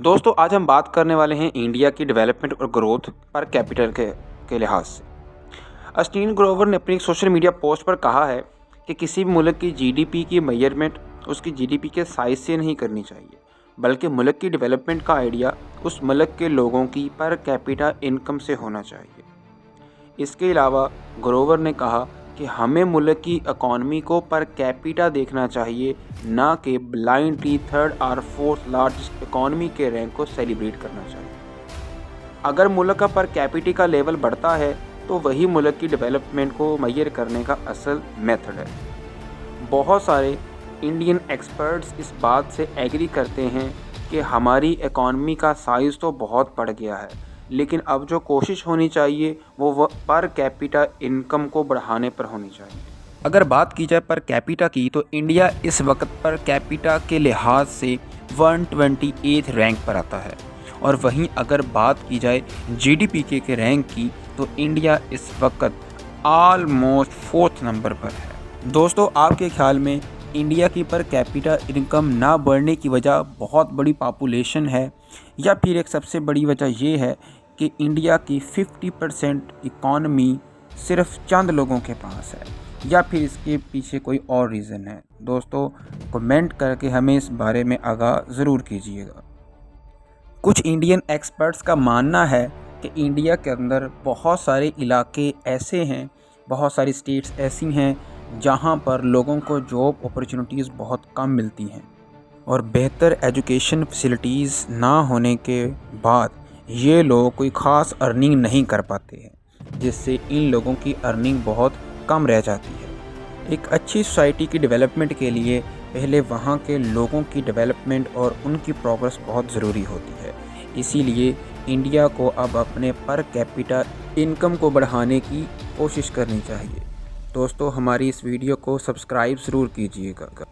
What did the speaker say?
दोस्तों आज हम बात करने वाले हैं इंडिया की डेवलपमेंट और ग्रोथ पर कैपिटल के लिहाज से। अस्टीन ग्रोवर ने अपनी एक सोशल मीडिया पोस्ट पर कहा है कि किसी भी मुल्क की जीडीपी की मेजरमेंट उसकी जीडीपी के साइज से नहीं करनी चाहिए, बल्कि मुल्क की डेवलपमेंट का आइडिया उस मुल्क के लोगों की पर कैपिटा इनकम से होना चाहिए। इसके अलावा ग्रोवर ने कहा कि हमें मुल्क की इकॉनमी को पर कैपिटा देखना चाहिए, ना कि ब्लाइंडली थर्ड और फोर्थ लार्जेस्ट इकॉनमी के रैंक को सेलिब्रेट करना चाहिए। अगर मुल्क का पर कैपिटा का लेवल बढ़ता है तो वही मुल्क की डेवलपमेंट को मेजर करने का असल मेथड है। बहुत सारे इंडियन एक्सपर्ट्स इस बात से एग्री करते हैं कि हमारी इकॉनमी का साइज़ तो बहुत बढ़ गया है, लेकिन अब जो कोशिश होनी चाहिए वो पर कैपिटा इनकम को बढ़ाने पर होनी चाहिए। अगर बात की जाए पर कैपिटा की तो इंडिया इस वक्त पर कैपिटा के लिहाज से 128 रैंक पर आता है, और वहीं अगर बात की जाए जीडीपी के रैंक की तो इंडिया इस वक्त ऑलमोस्ट 4th नंबर पर है। दोस्तों आपके ख्याल में इंडिया की पर कैपिटा इनकम ना बढ़ने की वजह बहुत बड़ी पॉपुलेशन है, या फिर एक सबसे बड़ी वजह ये है कि इंडिया की 50% इकॉनमी सिर्फ चंद लोगों के पास है, या फिर इसके पीछे कोई और रीज़न है? दोस्तों कमेंट करके हमें इस बारे में आगाह ज़रूर कीजिएगा। कुछ इंडियन एक्सपर्ट्स का मानना है कि इंडिया के अंदर बहुत सारे इलाके ऐसे हैं, बहुत सारी स्टेट्स ऐसी हैं जहां पर लोगों को जॉब अपॉर्चुनिटीज़ बहुत कम मिलती हैं, और बेहतर एजुकेशन फैसिलिटीज़ ना होने के बाद ये लोग कोई ख़ास अर्निंग नहीं कर पाते हैं, जिससे इन लोगों की अर्निंग बहुत कम रह जाती है। एक अच्छी सोसाइटी की डेवलपमेंट के लिए पहले वहाँ के लोगों की डेवलपमेंट और उनकी प्रोग्रेस बहुत ज़रूरी होती है। इसीलिए इंडिया को अब अपने पर कैपिटा इनकम को बढ़ाने की कोशिश करनी चाहिए। दोस्तों हमारी इस वीडियो को सब्सक्राइब ज़रूर कीजिएगा।